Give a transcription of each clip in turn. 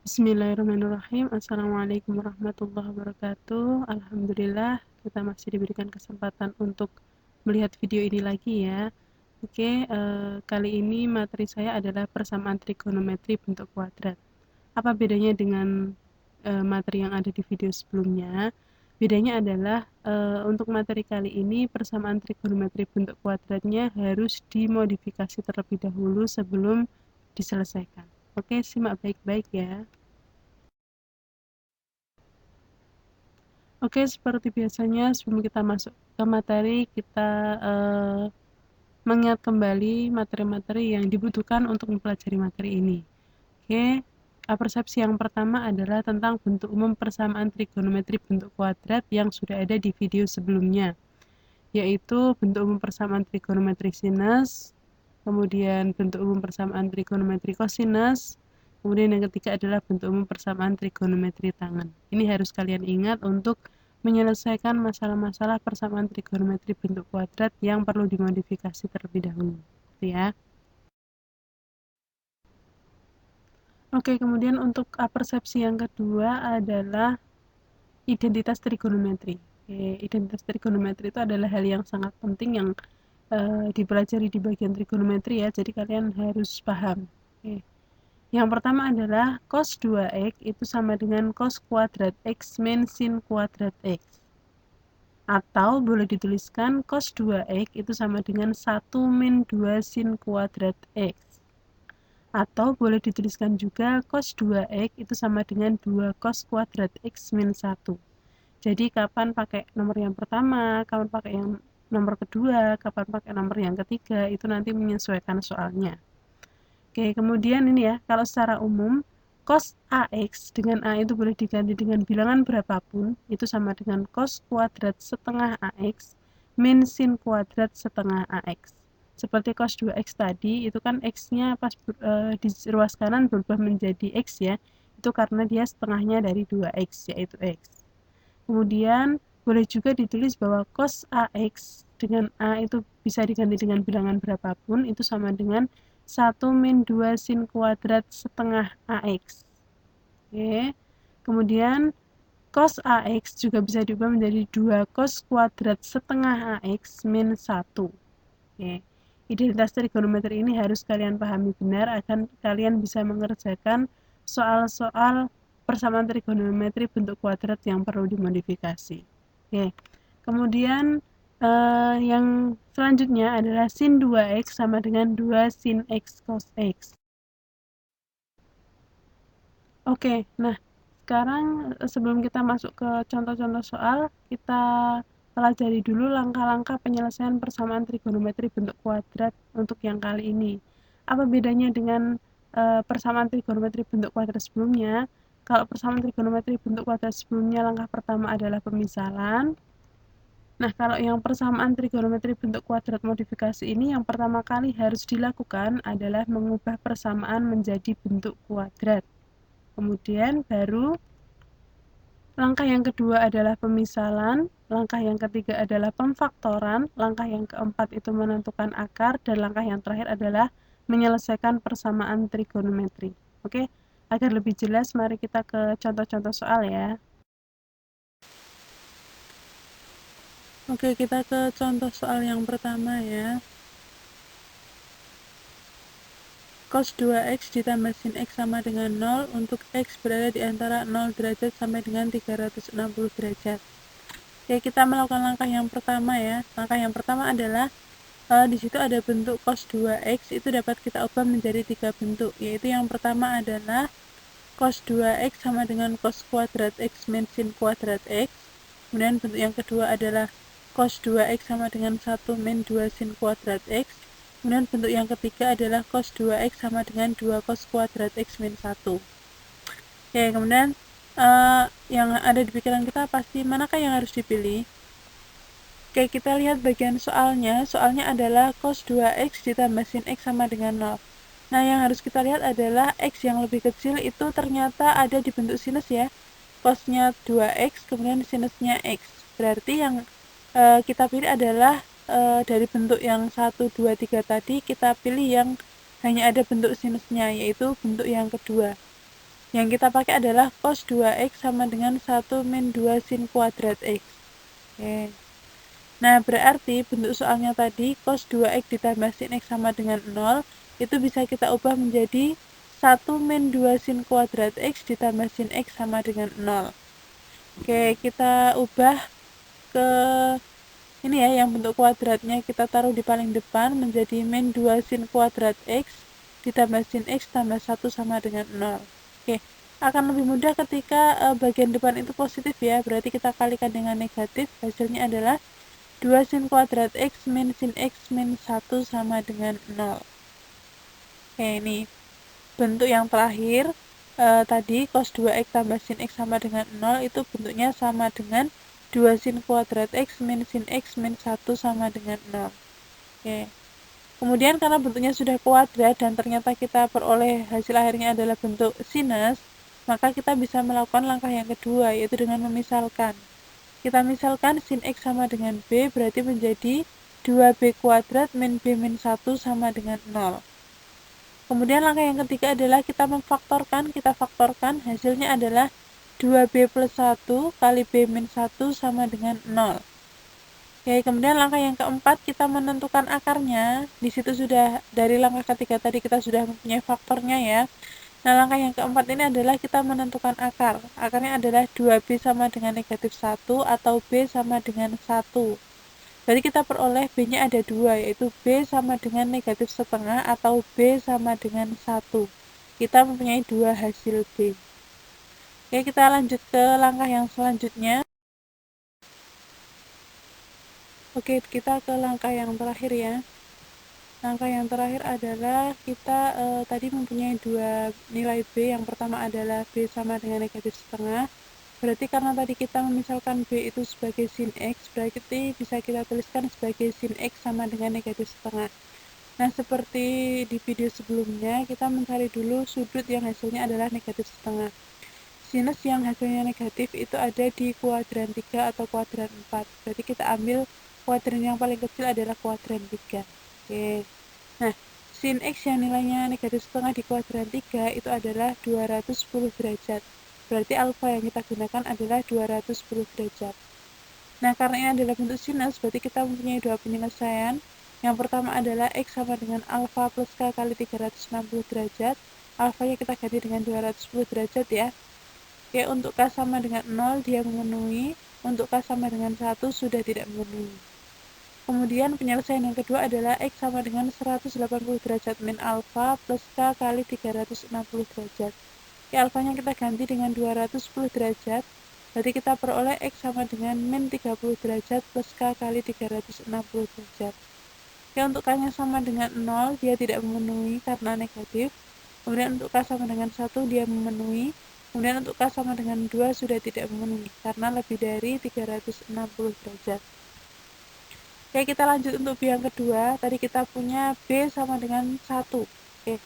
Bismillahirrahmanirrahim. Assalamualaikum warahmatullahi wabarakatuh. Alhamdulillah kita masih diberikan kesempatan untuk melihat video ini lagi ya. Oke, kali ini materi saya adalah persamaan trigonometri bentuk kuadrat. Apa bedanya dengan materi yang ada di video sebelumnya? Bedanya adalah untuk materi kali ini persamaan trigonometri bentuk kuadratnya harus dimodifikasi terlebih dahulu sebelum diselesaikan. Oke, simak baik-baik ya. Oke, seperti biasanya sebelum kita masuk ke materi, kita mengingat kembali materi-materi yang dibutuhkan untuk mempelajari materi ini. Oke, persepsi yang pertama adalah tentang bentuk umum persamaan trigonometri bentuk kuadrat yang sudah ada di video sebelumnya, yaitu bentuk umum persamaan trigonometri sinus, kemudian bentuk umum persamaan trigonometri kosinus, kemudian yang ketiga adalah bentuk umum persamaan trigonometri tangen. Ini harus kalian ingat untuk menyelesaikan masalah-masalah persamaan trigonometri bentuk kuadrat yang perlu dimodifikasi terlebih dahulu, ya. Oke, kemudian untuk persepsi yang kedua adalah identitas trigonometri. Identitas trigonometri itu adalah hal yang sangat penting yang dipelajari di bagian trigonometri ya, jadi kalian harus paham. Yang pertama adalah cos 2x itu sama dengan cos kuadrat x min sin kuadrat x. Atau boleh dituliskan cos 2x itu sama dengan 1 min 2 sin kuadrat x. Atau boleh dituliskan juga cos 2x itu sama dengan 2 cos kuadrat x min 1. Jadi kapan pakai nomor yang pertama, kapan pakai yang nomor kedua, kapan pakai nomor yang ketiga, itu nanti menyesuaikan soalnya. Oke, kemudian ini ya, kalau secara umum cos AX dengan A itu boleh diganti dengan bilangan berapapun, itu sama dengan cos kuadrat setengah AX min sin kuadrat setengah AX. Seperti cos 2X tadi, itu kan X-nya pas di ruas kanan berubah menjadi X ya, itu karena dia setengahnya dari 2X, yaitu X. Kemudian boleh juga ditulis bahwa cos AX dengan A itu bisa diganti dengan bilangan berapapun, itu sama dengan 1 min 2 sin kuadrat setengah AX. Oke. Kemudian cos AX juga bisa diubah menjadi 2 cos kuadrat setengah AX min 1. Oke. Identitas trigonometri ini harus kalian pahami benar agar kalian bisa mengerjakan soal-soal persamaan trigonometri bentuk kuadrat yang perlu dimodifikasi. Oke. Kemudian yang selanjutnya adalah sin 2x sama dengan 2 sin x cos x. Oke, nah sekarang sebelum kita masuk ke contoh-contoh soal, kita pelajari dulu langkah-langkah penyelesaian persamaan trigonometri bentuk kuadrat untuk yang kali ini. Apa bedanya dengan persamaan trigonometri bentuk kuadrat sebelumnya? Kalau persamaan trigonometri bentuk kuadrat sebelumnya langkah pertama adalah pemisalan. Nah, kalau yang persamaan trigonometri bentuk kuadrat modifikasi ini yang pertama kali harus dilakukan adalah mengubah persamaan menjadi bentuk kuadrat. Kemudian baru langkah yang kedua adalah pemisalan, langkah yang ketiga adalah pemfaktoran, langkah yang keempat itu menentukan akar, dan langkah yang terakhir adalah menyelesaikan persamaan trigonometri. Oke, agar lebih jelas mari kita ke contoh-contoh soal ya. Oke, kita ke contoh soal yang pertama ya. Cos 2x ditambah sin x sama dengan 0 untuk x berada di antara 0 derajat sampai dengan 360 derajat. Oke, kita melakukan langkah yang pertama ya. Langkah yang pertama adalah di situ ada bentuk cos 2x, itu dapat kita ubah menjadi 3 bentuk, yaitu yang pertama adalah cos 2x sama dengan cos kuadrat x min sin kuadrat x. Kemudian bentuk yang kedua adalah cos 2x sama dengan 1 min 2 sin kuadrat x. Kemudian bentuk yang ketiga adalah cos 2x sama dengan 2 cos kuadrat x min 1. Oke, kemudian yang ada di pikiran kita pasti manakah yang harus dipilih? Oke, kita lihat bagian soalnya. Soalnya adalah cos 2x ditambah sin x sama dengan 0. Nah, yang harus kita lihat adalah x yang lebih kecil itu ternyata ada di bentuk sinus ya. Cosnya 2x, kemudian sinusnya x. Berarti yang kita pilih adalah dari bentuk yang 1, 2, 3 tadi, kita pilih yang hanya ada bentuk sinusnya, yaitu bentuk yang kedua. Yang kita pakai adalah cos 2x sama dengan 1 min 2 sin kuadrat x. Oke. Nah, berarti bentuk soalnya tadi cos 2x ditambah sin x sama dengan 0 itu bisa kita ubah menjadi 1 min 2 sin kuadrat x ditambah sin x sama dengan 0. Oke, kita ubah ke ini ya, yang bentuk kuadratnya kita taruh di paling depan menjadi min 2 sin kuadrat x ditambah sin x tambah 1 sama dengan 0. Oke, akan lebih mudah ketika bagian depan itu positif ya, berarti kita kalikan dengan negatif, hasilnya adalah 2 sin kuadrat x min sin x min 1 sama dengan 0. Oke, ini bentuk yang terakhir tadi cos 2x tambah sin x sama dengan 0 itu bentuknya sama dengan 2 sin kuadrat x min sin x min 1 sama dengan 0. Oke. Kemudian karena bentuknya sudah kuadrat dan ternyata kita peroleh hasil akhirnya adalah bentuk sinus, maka kita bisa melakukan langkah yang kedua, yaitu dengan memisalkan. Kita misalkan sin x sama dengan b berarti menjadi 2b kuadrat min b min 1 sama dengan 0. Kemudian langkah yang ketiga adalah kita faktorkan, hasilnya adalah 2b plus 1 kali b min 1 sama dengan 0. Oke, kemudian langkah yang keempat kita menentukan akarnya. Di situ sudah dari langkah ketiga tadi kita sudah mempunyai faktornya ya. Nah, langkah yang keempat ini adalah kita menentukan akar. Akarnya adalah 2b sama dengan negatif 1 atau b sama dengan 1. Jadi kita peroleh b-nya ada 2, yaitu b sama dengan negatif setengah atau b sama dengan 1. Kita mempunyai 2 hasil b. Oke, kita lanjut ke langkah yang selanjutnya. Oke, kita ke langkah yang terakhir ya. Langkah yang terakhir adalah kita tadi mempunyai 2 nilai b. Yang pertama adalah b sama dengan negatif setengah. Berarti karena tadi kita memisalkan b itu sebagai sin x, berarti bisa kita tuliskan sebagai sin x sama dengan negatif setengah. Nah, seperti di video sebelumnya, kita mencari dulu sudut yang hasilnya adalah negatif setengah. Sinus yang hasilnya negatif itu ada di kuadran 3 atau kuadran 4. Berarti kita ambil kuadran yang paling kecil adalah kuadran 3. Oke. Nah, sin x yang nilainya negatif setengah di kuadran 3 itu adalah 210 derajat. Berarti alfa yang kita gunakan adalah 210 derajat. Nah, karena ini adalah bentuk sinus, berarti kita mempunyai dua penyelesaian. Yang pertama adalah x sama dengan alfa plus k kali 360 derajat. Alfanya kita ganti dengan 210 derajat ya. Oke, untuk K sama dengan 0 dia memenuhi, untuk K sama dengan 1 sudah tidak memenuhi. Kemudian penyelesaian yang kedua adalah X sama dengan 180 derajat min alfa plus K kali 360 derajat. Oke, alfanya kita ganti dengan 210 derajat, berarti kita peroleh X sama dengan min 30 derajat plus K kali 360 derajat. Oke, untuk K-nya sama dengan 0, dia tidak memenuhi karena negatif. Kemudian untuk K sama dengan 1, dia memenuhi. Kemudian untuk K sama dengan 2 sudah tidak memenuhi karena lebih dari 360 derajat. Oke, kita lanjut untuk B yang kedua. Tadi kita punya B sama dengan 1. Oke,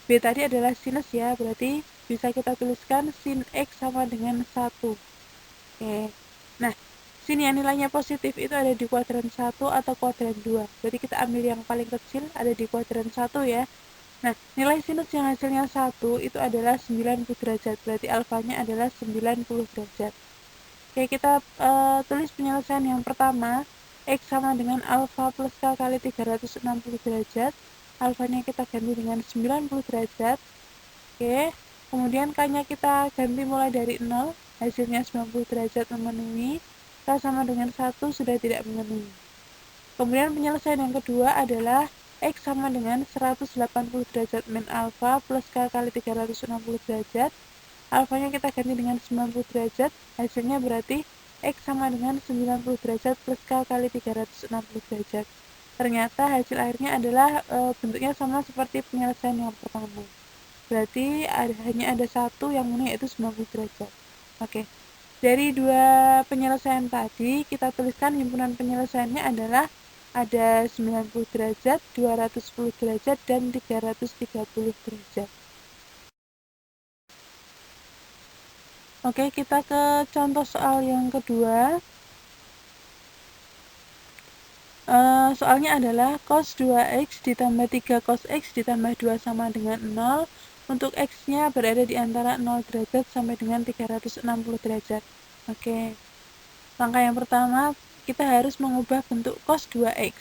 B tadi adalah sinus ya, berarti bisa kita tuliskan sin X sama dengan 1. Oke, nah sin yang nilainya positif itu ada di kuadran 1 atau kuadran 2. Jadi kita ambil yang paling kecil ada di kuadran 1 ya. Nah, nilai sinus yang hasilnya 1 itu adalah 90 derajat, berarti alfanya adalah 90 derajat. Oke, kita tulis penyelesaian yang pertama, X sama dengan alfa plus K kali 360 derajat, alfanya kita ganti dengan 90 derajat. Oke, kemudian K-nya kita ganti mulai dari 0, hasilnya 90 derajat memenuhi, K sama dengan 1 sudah tidak memenuhi. Kemudian penyelesaian yang kedua adalah X sama dengan 180 derajat min alfa plus K kali 360 derajat. Alfanya kita ganti dengan 90 derajat, hasilnya berarti X sama dengan 90 derajat plus K kali 360 derajat. Ternyata hasil akhirnya adalah bentuknya sama seperti penyelesaian yang pertama. Berarti hanya ada satu yang memenuhi, yaitu 90 derajat. Oke. Dari dua penyelesaian tadi, kita tuliskan himpunan penyelesaiannya adalah ada 90 derajat, 210 derajat, dan 330 derajat. Oke, kita ke contoh soal yang kedua. Soalnya adalah cos 2x ditambah 3 cos x ditambah 2 sama dengan 0. untuk X-nya berada di antara 0 derajat sampai dengan 360 derajat. Oke. Langkah yang pertama, kita harus mengubah bentuk cos 2X.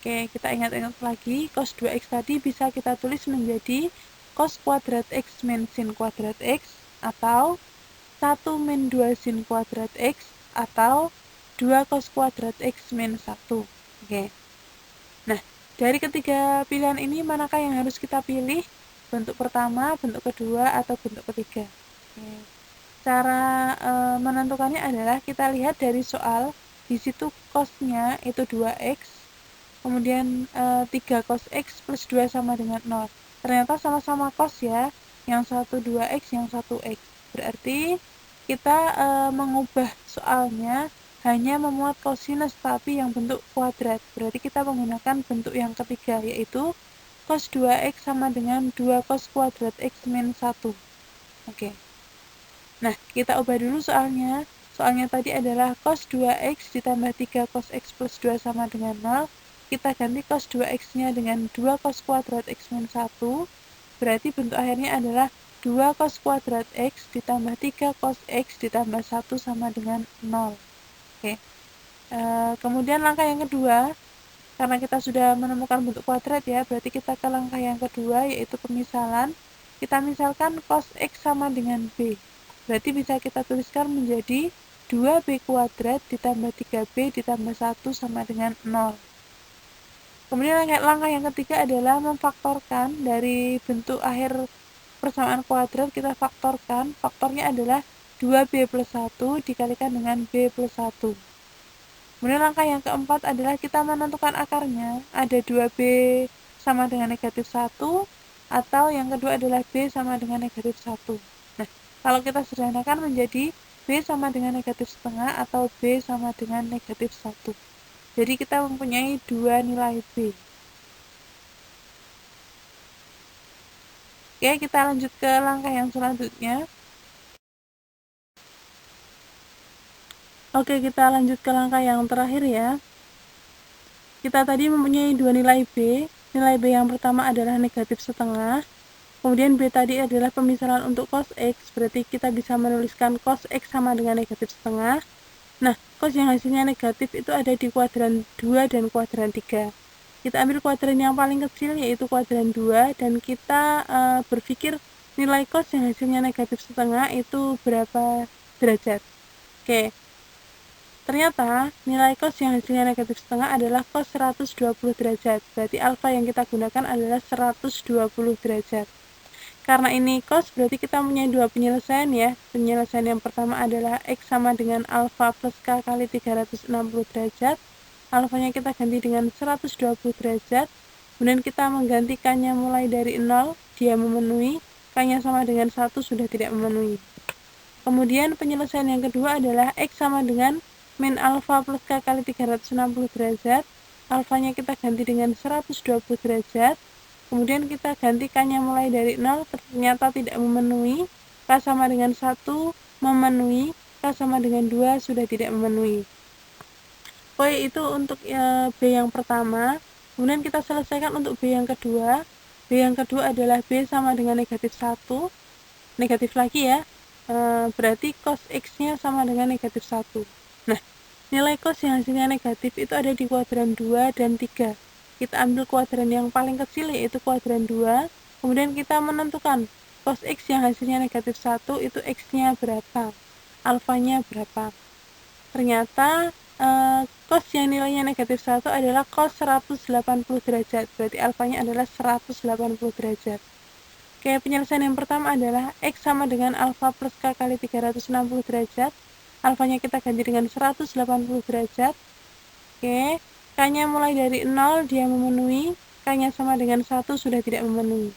Oke, kita ingat-ingat lagi, cos 2X tadi bisa kita tulis menjadi cos kuadrat X min sin kuadrat X, atau 1 min 2 sin kuadrat X, atau 2 cos kuadrat X min 1. Oke. Nah, dari ketiga pilihan ini, manakah yang harus kita pilih? Bentuk pertama, bentuk kedua, atau bentuk ketiga? Oke. Cara menentukannya adalah kita lihat dari soal, di situ cosnya itu 2X, kemudian 3 cos X plus 2 sama dengan 0. Ternyata sama-sama cos ya, yang satu 2X, yang satu X. Berarti kita mengubah soalnya hanya memuat kosinus tapi yang bentuk kuadrat. Berarti kita menggunakan bentuk yang ketiga, yaitu cos 2X sama dengan 2 cos kuadrat X min 1. Oke. Nah, kita ubah dulu soalnya. Soalnya tadi adalah cos 2X ditambah 3 cos X plus 2 sama dengan 0. Kita ganti cos 2X-nya dengan 2 cos kuadrat X min 1. Berarti bentuk akhirnya adalah 2 cos kuadrat X ditambah 3 cos X ditambah 1 sama dengan 0. Oke. Kemudian langkah yang kedua, karena kita sudah menemukan bentuk kuadrat ya, berarti kita ke langkah yang kedua, yaitu pemisalan. Kita misalkan cos X sama dengan B. Berarti bisa kita tuliskan menjadi 2B kuadrat ditambah 3B ditambah 1 sama dengan 0. Kemudian langkah yang ketiga adalah memfaktorkan dari bentuk akhir persamaan kuadrat, kita faktorkan. Faktornya adalah 2B plus 1 dikalikan dengan B plus 1. Kemudian langkah yang keempat adalah kita menentukan akarnya. Ada 2B sama dengan negatif 1, atau yang kedua adalah B sama dengan negatif 1. Nah, kalau kita sederhanakan menjadi B sama dengan negatif setengah atau B sama dengan negatif 1. Jadi kita mempunyai dua nilai B. Oke, kita lanjut ke langkah yang selanjutnya. Oke, kita lanjut ke langkah yang terakhir ya. Kita tadi mempunyai dua nilai B. Nilai B yang pertama adalah negatif setengah. Kemudian B tadi adalah pemisalan untuk cos X. Berarti kita bisa menuliskan cos X sama dengan negatif setengah. Nah, cos yang hasilnya negatif itu ada di kuadran 2 dan kuadran 3. Kita ambil kuadran yang paling kecil, yaitu kuadran 2, dan kita berpikir nilai cos yang hasilnya negatif setengah itu berapa derajat. Oke, ternyata nilai cos yang hasilnya negatif setengah adalah cos 120 derajat. Berarti alfa yang kita gunakan adalah 120 derajat. Karena ini cos, berarti kita punya dua penyelesaian ya. Penyelesaian yang pertama adalah X sama dengan alfa plus K kali 360 derajat. Alfanya kita ganti dengan 120 derajat. Kemudian kita mengganti K-nya mulai dari 0, dia memenuhi. K-nya sama dengan 1, sudah tidak memenuhi. Kemudian penyelesaian yang kedua adalah X sama dengan min alfa plus K kali 360 derajat. Alfanya kita ganti dengan 120 derajat. Kemudian kita ganti K-nya mulai dari 0, ternyata tidak memenuhi. K sama dengan 1 memenuhi, K sama dengan 2 sudah tidak memenuhi. Oke, itu untuk B yang pertama. Kemudian kita selesaikan untuk B yang kedua. B yang kedua adalah B sama dengan negatif 1. Negatif lagi ya. Berarti cos X-nya sama dengan negatif 1. Nah, nilai cos yang hasilnya negatif itu ada di kuadran 2 dan 3. Kita ambil kuadran yang paling kecil, yaitu kuadran 2. Kemudian kita menentukan cos X yang hasilnya negatif 1 itu X-nya berapa, alfanya berapa. Ternyata cos yang nilainya negatif 1 adalah cos 180 derajat. Berarti alfanya adalah 180 derajat. Oke, penyelesaian yang pertama adalah X sama dengan alfa plus K kali 360 derajat. Alfanya kita ganti dengan 180 derajat. Oke, K-nya mulai dari 0, dia memenuhi. K-nya sama dengan 1, sudah tidak memenuhi.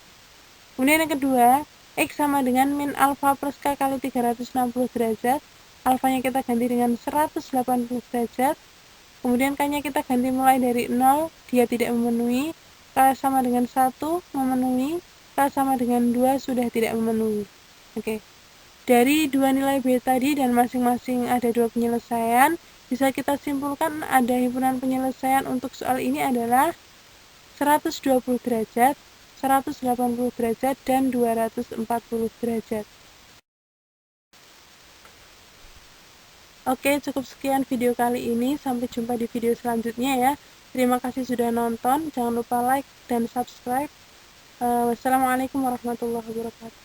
Kemudian yang kedua, X sama dengan min alfa plus K kali 360 derajat. Alfanya kita ganti dengan 180 derajat. Kemudian K-nya kita ganti mulai dari 0, dia tidak memenuhi. K sama dengan 1, memenuhi. K sama dengan 2, sudah tidak memenuhi. Oke. Dari dua nilai B tadi dan masing-masing ada dua penyelesaian, bisa kita simpulkan ada himpunan penyelesaian untuk soal ini adalah 120 derajat, 180 derajat, dan 240 derajat. Oke, cukup sekian video kali ini. Sampai jumpa di video selanjutnya ya. Terima kasih sudah nonton. Jangan lupa like dan subscribe. Wassalamualaikum warahmatullahi wabarakatuh.